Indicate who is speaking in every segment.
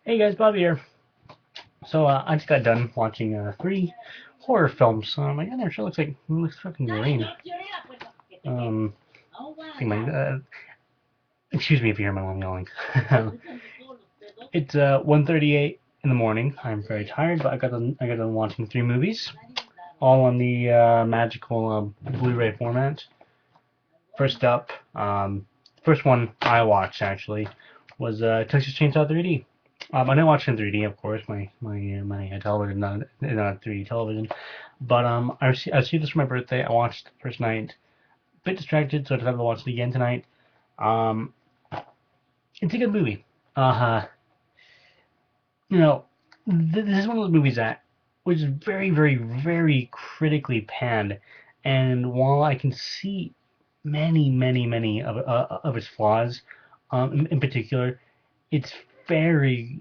Speaker 1: Hey guys, Bobby here. I just got done watching three horror films. My God, sure looks fucking rain. Um, I think excuse me if you hear my mom yelling. It's 1:38 in the morning. I'm very tired, but I got done watching three movies, all on the magical Blu-ray format. First up, first one I watched actually was Texas Chainsaw 3D. I didn't watch it in 3D, of course. My television not 3D television, but I received this for my birthday. I watched the first night, a bit distracted, so I decided to watch it again tonight. Um, it's a good movie. Uh, you know, this is one of those movies that was very, very, very critically panned, and while I can see many, many, many of its flaws, in particular, it's very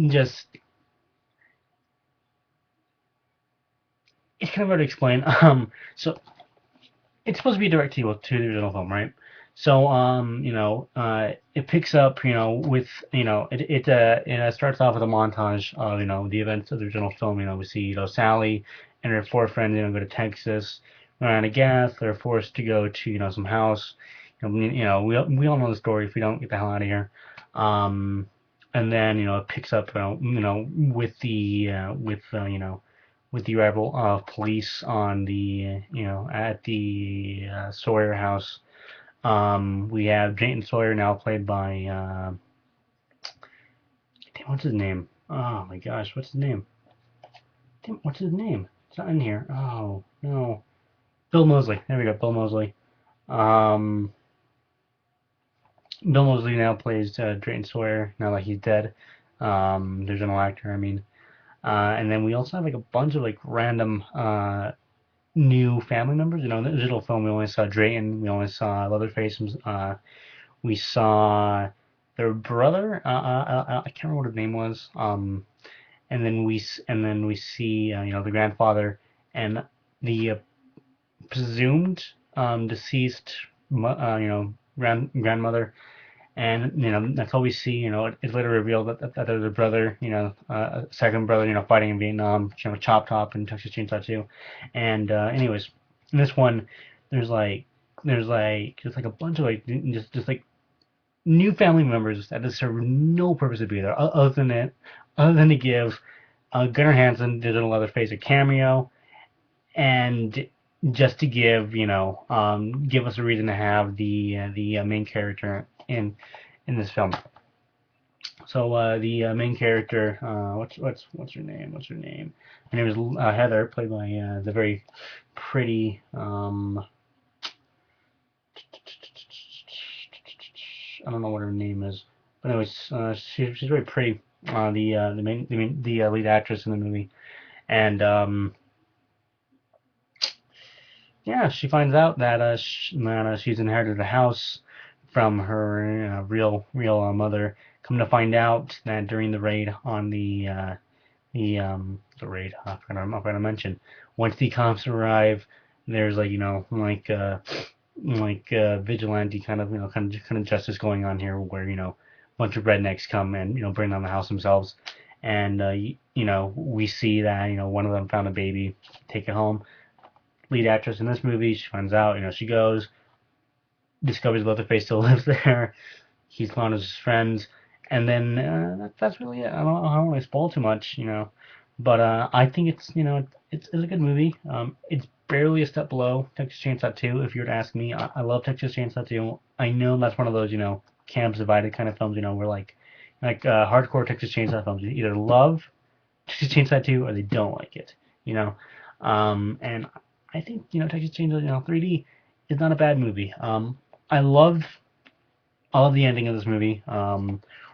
Speaker 1: just it's kind of hard to explain. So it's supposed to be direct sequel to the original film, right? It picks up, with, it starts off with a montage of, the events of the original film. We see, Sally and her four friends, go to Texas, run out of gas. They're forced to go to, some house. We all know the story. If we don't, get the hell out of here. And then, it picks up, with the arrival of police on at the Sawyer house. We have Jayton Sawyer now played by, damn, what's his name? Oh my gosh, what's his name? Damn, what's his name? It's not in here. Oh no, Bill Moseley. There we go, Bill Moseley. Um, Bill Moseley now plays Drayton Sawyer now that he's dead. There's an actor, I mean. And then we also have like a bunch of like random new family members. In the original film, we only saw Drayton, we only saw Leatherface, we saw their brother. I can't remember what his name was. And then we see the grandfather and the presumed deceased grandmother, and that's all we see. It's later revealed that there's a brother, a second brother, fighting in Vietnam, Chop Top and Texas Chainsaw 2. And anyways, in this one, there's like just like a bunch of like just like new family members that just serve no purpose to be there other than to give Gunnar Hansen, Digital Leatherface, a cameo, and just to give us a reason to have the main character in this film. So the main character, what's her name? What's her name? Her name is Heather, played by the very pretty. I don't know what her name is, but anyways, she's very pretty. The lead actress in the movie, and yeah, she finds out that she's inherited a house from her real mother. Come to find out that during the raid on the raid, I forgot to mention, once the cops arrive, there's like vigilante kind of justice going on here, where a bunch of rednecks come and bring down the house themselves, and we see that one of them found a baby, take it home. Lead actress in this movie, she finds out, she goes, discovers Leatherface still lives there. He's gone with his friends, and then that's really it. I don't want to spoil too much, but I think it's a good movie. It's barely a step below Texas Chainsaw 2, if you were to ask me. I love Texas Chainsaw 2. I know that's one of those camps divided kind of films, where hardcore Texas Chainsaw films, you either love Texas Chainsaw 2 or they don't like it, you know. And I think Texas Chainsaw 3D is not a bad movie. I love the ending of this movie,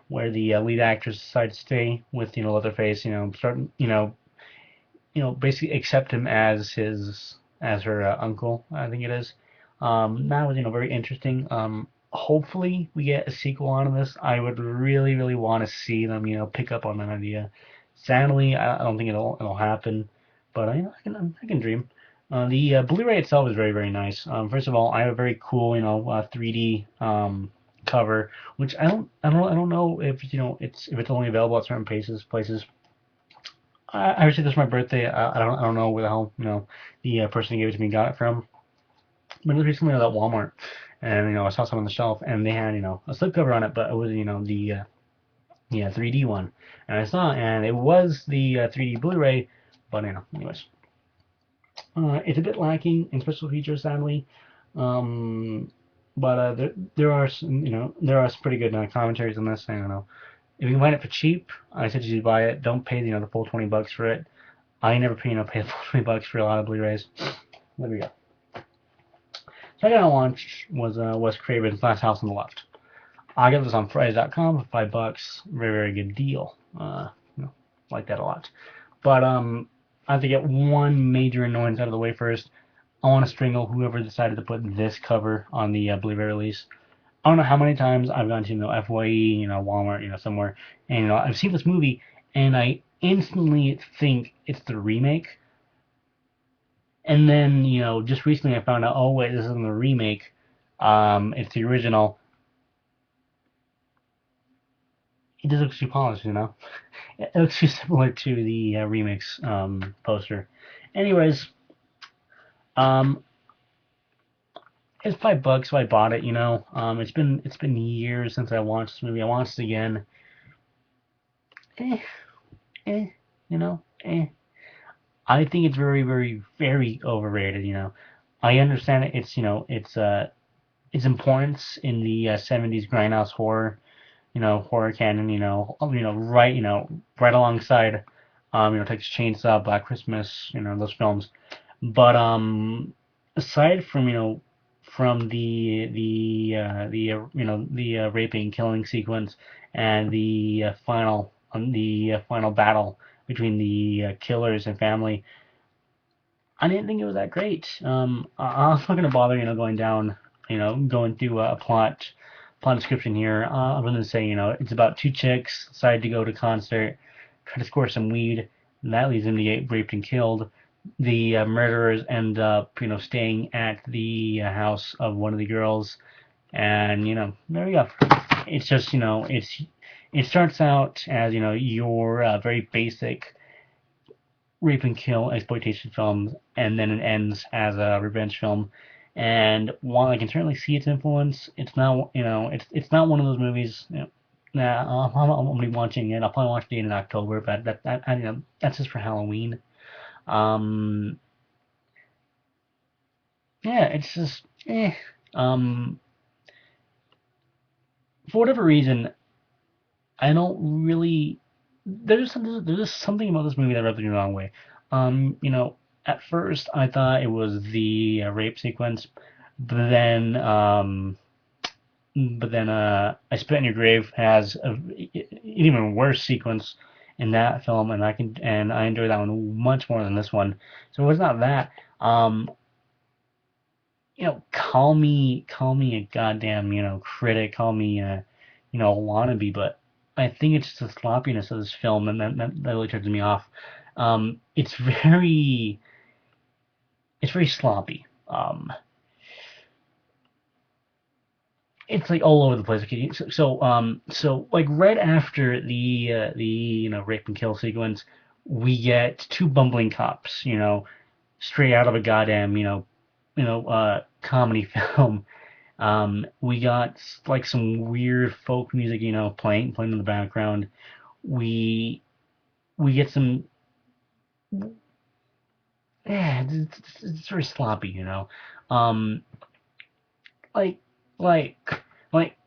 Speaker 1: where the lead actress decides to stay with Leatherface, starting basically accept him as her uncle, I think it is. That was very interesting. Hopefully we get a sequel on this. I would really really want to see them pick up on that idea. Sadly, I don't think it'll happen, but I can dream. The Blu-ray itself is very very nice. First of all, I have a very cool 3D cover, which I don't know if if it's only available at certain places. I received this for my birthday. I don't know where the hell the person who gave it to me got it from, but it was recently at Walmart, and I saw some on the shelf, and they had a slipcover on it, but it was the 3D one, and I saw, and it was the 3D Blu-ray, but anyways, it's a bit lacking in special features, sadly. Um, but there are there are some pretty good commentaries on this. I don't know if you can find it for cheap. I suggest you buy it. Don't pay the full $20 for it. I never pay the full $20 for a lot of Blu-rays. There we go. Second I watched was Wes Craven's Last House on the Left. I got this on Fridays.com for $5. Very very good deal. You know, like that a lot. But I have to get one major annoyance out of the way first. I want to strangle whoever decided to put this cover on the Blu-ray release. I don't know how many times I've gone to FYE, Walmart, somewhere, and I've seen this movie, and I instantly think it's the remake, and then just recently I found out, oh wait, this isn't the remake, it's the original. It just looks too polished, It looks too similar to the remix poster. Anyways, um, it's $5, so I bought it. It's been years since I watched this movie. I watched it again. Eh, eh, eh. I think it's very, very, very overrated. I understand it. Its importance in the '70s grindhouse horror, horror canon. Right alongside, Texas Chainsaw, Black Christmas, those films. But aside from from the raping killing sequence and the final battle between the killers and family, I didn't think it was that great. I'm not gonna bother going through a plot description here. I'm gonna say it's about two chicks decide to go to concert, try to score some weed, and that leads them to get raped and killed. The murderers end up staying at the house of one of the girls, and there we go. It's just it starts out as your very basic rape and kill exploitation film, and then it ends as a revenge film. And while I can certainly see its influence, it's not it's not one of those movies. Nah, I'm gonna be watching it. I'll probably watch it in October, but that's just for Halloween. Um, yeah, it's just Um, for whatever reason, I don't really. There's just something about this movie that rubs me the wrong way. At first I thought it was the rape sequence, but then I Spit in Your Grave has an even worse sequence in that film, and I enjoy that one much more than this one. So it's not that. Um, call me a goddamn critic, call me a wannabe, but I think it's just the sloppiness of this film, and that really turns me off. It's very sloppy. It's like all over the place. Okay, so like right after the rape and kill sequence, we get two bumbling cops, straight out of a goddamn comedy film. We got like some weird folk music, playing in the background. We we get some, yeah, it's very sloppy, Um, like like like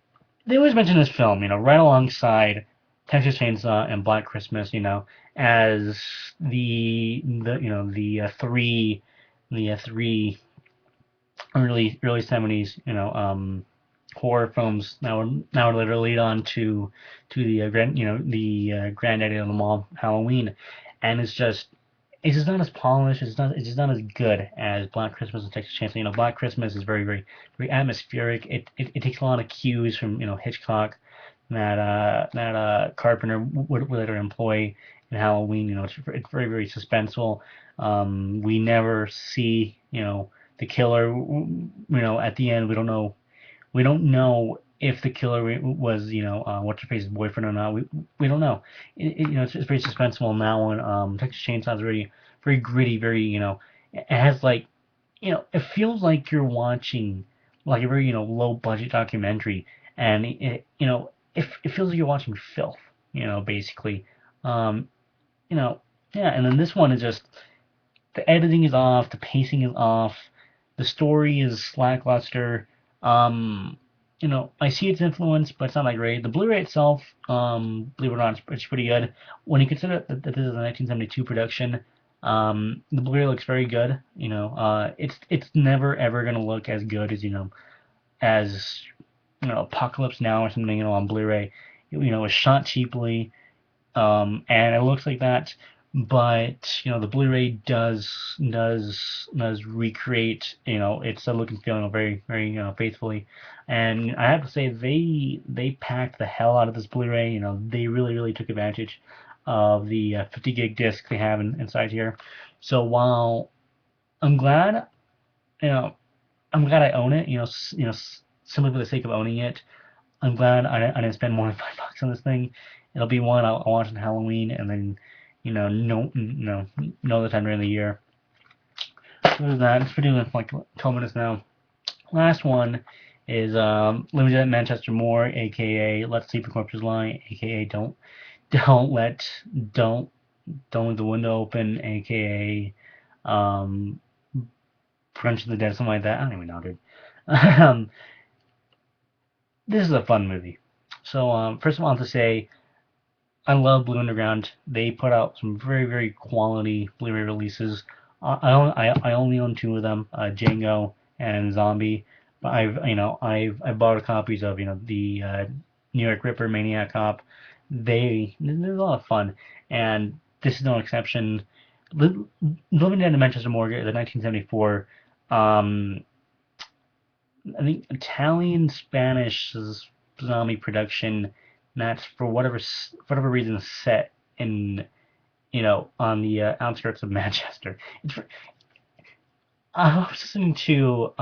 Speaker 1: they always mention this film, right alongside Texas Chainsaw and Black Christmas, as the three early '70s, horror films now later lead on to the granddaddy of them all, Halloween, and it's just not as polished. It's just not as good as Black Christmas and Texas Chainsaw. Black Christmas is very very very atmospheric. It takes a lot of cues from Hitchcock that Carpenter would later employ in Halloween. It's very very suspenseful. We never see the killer. At the end we don't know if the killer was, what's her face's boyfriend or not. We don't know. It's very suspenseful in that one. Texas Chainsaw is very gritty, very, it has like, it feels like you're watching like a very, low budget documentary, and it feels like you're watching filth, basically. Um, you know, yeah, and then this one is just the editing is off, the pacing is off, the story is lackluster. Um, I see its influence, but it's not that great. The Blu-ray itself, believe it or not, it's pretty good. When you consider that this is a 1972 production, the Blu-ray looks very good. It's never ever gonna look as good as as Apocalypse Now or something, on Blu-ray. It was shot cheaply, and it looks like that. But the Blu-ray does recreate its look and feel very very faithfully, and I have to say they packed the hell out of this Blu-ray. They really took advantage of the 50 gig disc they have inside here. So while I'm glad you know I'm glad I own it, simply for the sake of owning it, I'm glad I didn't spend more than $5 on this thing. It'll be one I'll watch on Halloween, and then no other time during the year. So there's that. It's been doing like 12 minutes now. Last one is Living Dead Manchester Moore, aka Let's Sleep the Corpses Lie, aka don't let don't don't leave the window open, aka um French of the Dead, something like that. I don't even know, dude. um, this is a fun movie. So first of all, I have to say I love Blue Underground. They put out some very, very quality Blu-ray releases. I only own two of them, Django and Zombie. But I've bought copies of the New York Ripper, Maniac Cop. They're a lot of fun, and this is no exception. Living Dead in Manchester Morgue, the 1974, um, I think Italian Spanish zombie production that's for whatever reason set in on the outskirts of Manchester. It's I was listening to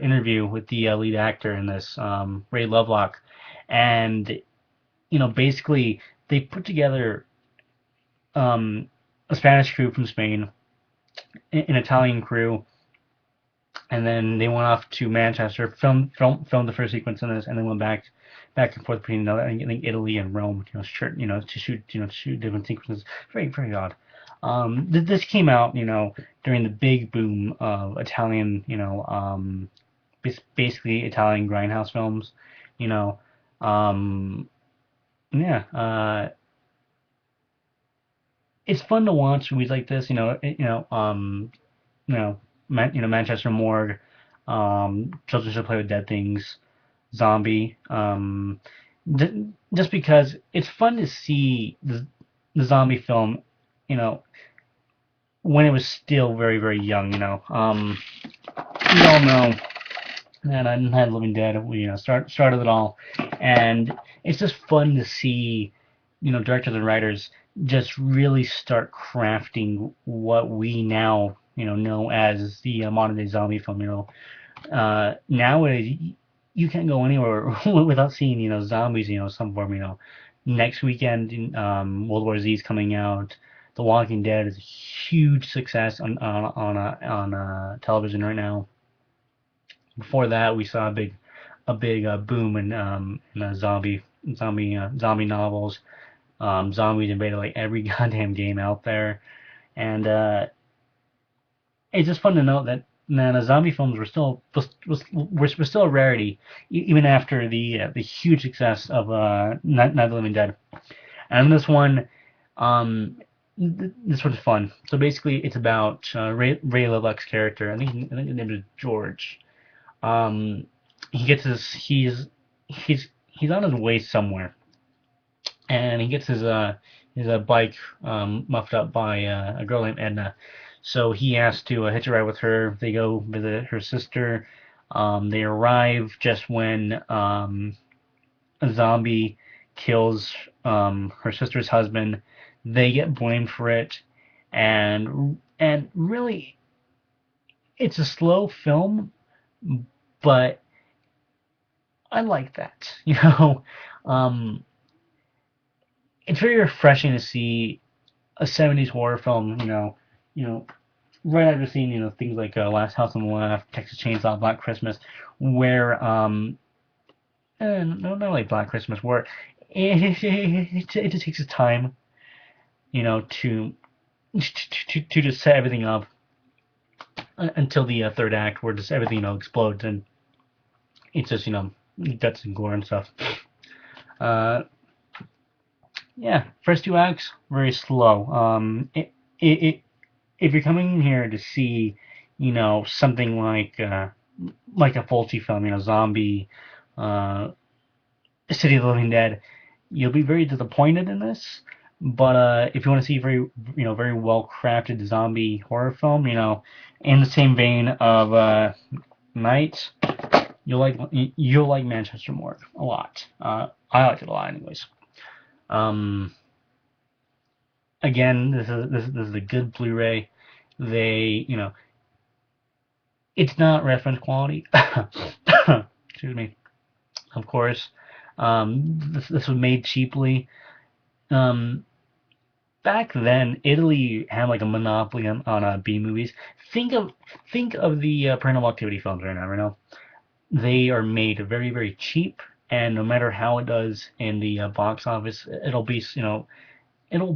Speaker 1: interview with the lead actor in this, Ray Lovelock, and basically they put together um, a Spanish crew from Spain, an Italian crew, and then they went off to Manchester, filmed the first sequence in this, and then went back and forth between I think Italy and Rome, to shoot different sequences. Very very odd. This came out, during the big boom of Italian, basically Italian grindhouse films, you know. Um, yeah, it's fun to watch movies like this, you know, Manchester Morgue, Children Should Play with Dead Things, Zombie. Just because it's fun to see the zombie film, you know, when it was still very, very young. We all know that I had Living Dead, started it all, and it's just fun to see, directors and writers just really start crafting what we now, know as the modern day zombie film. Nowadays you can't go anywhere without seeing zombies, some form. Next weekend, World War Z is coming out. The Walking Dead is a huge success on television right now. Before that, we saw a big boom in zombie novels. Zombies invaded like every goddamn game out there, and it's just fun to note that the zombie films were still a rarity, even after the huge success of Night of the Living Dead. And this one, um, this one's fun. So basically, it's about Ray Lovelock's character. I think his name is George. Um, he gets his he's on his way somewhere, and he gets his bike muffed up by a girl named Edna. So he has to hitch a ride with her. They go visit her sister. They arrive just when a zombie kills her sister's husband. They get blamed for it, and really, it's a slow film, but I like that. Um, it's very refreshing to see a '70s horror film. You know, right after seeing things like Last House on the Left, Texas Chainsaw, Black Christmas, where no, not like Black Christmas, where it just takes its time, to to just set everything up until the third act, where just everything explodes and it's just guts and gore and stuff. Uh, yeah, first two acts very slow. If you're coming in here to see, something like a Fulci film, Zombie, uh, City of the Living Dead, you'll be very disappointed in this. But if you want to see very well crafted zombie horror film, in the same vein of Night, you'll like Manchester Morgue a lot. I liked it a lot, anyways. Um, Again, this is a good Blu-ray. They, it's not reference quality. Excuse me. Of course, this was made cheaply. Um, Back then, Italy had like a monopoly on B movies. Think of the Paranormal Activity films right now. They are made very very cheap, and no matter how it does in the box office, it'll be it will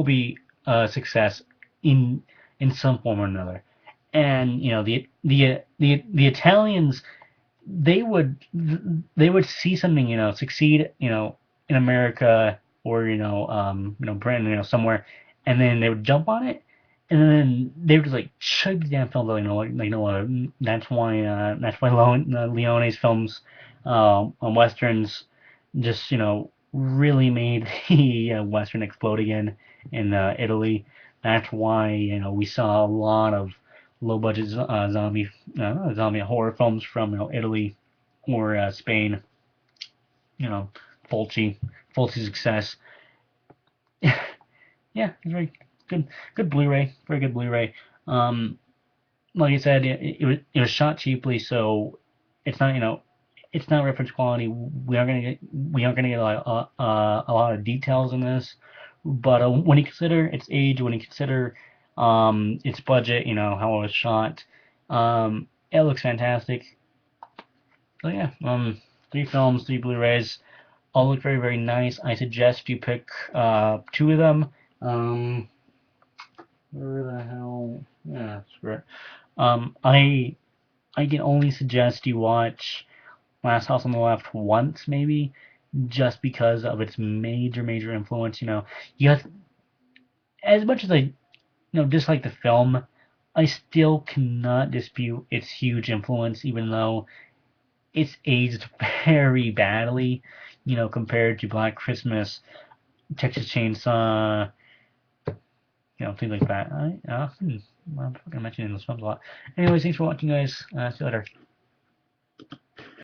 Speaker 1: be a success in in some form or another. And the Italians, they would see something succeed in America, or Britain, somewhere, and then they would jump on it, and then they would just like chug the damn films out, that's why Leone's films, westerns, just really made the western explode again in Italy. That's why we saw a lot of low budget zombie horror films from Italy or Spain. You know, Fulci, Fulci's success. Yeah, it's very good. Good Blu-ray, very good Blu-ray. Um, like I said, it was shot cheaply, so it's not it's not reference quality. We aren't gonna get a lot of details in this, but when you consider its age, when you consider its budget, how it was shot, it looks fantastic. So yeah, three films, three Blu-rays, all look very very nice. I suggest you pick two of them. Um, where the hell? Yeah, screw it. I can only suggest you watch Last House on the Left once, maybe, just because of its major, major influence. You have, as much as I dislike the film, I still cannot dispute its huge influence, even though it's aged very badly. Compared to Black Christmas, Texas Chainsaw, things like that. I'm fucking mentioning those films a lot. Anyways, thanks for watching, guys. See you later.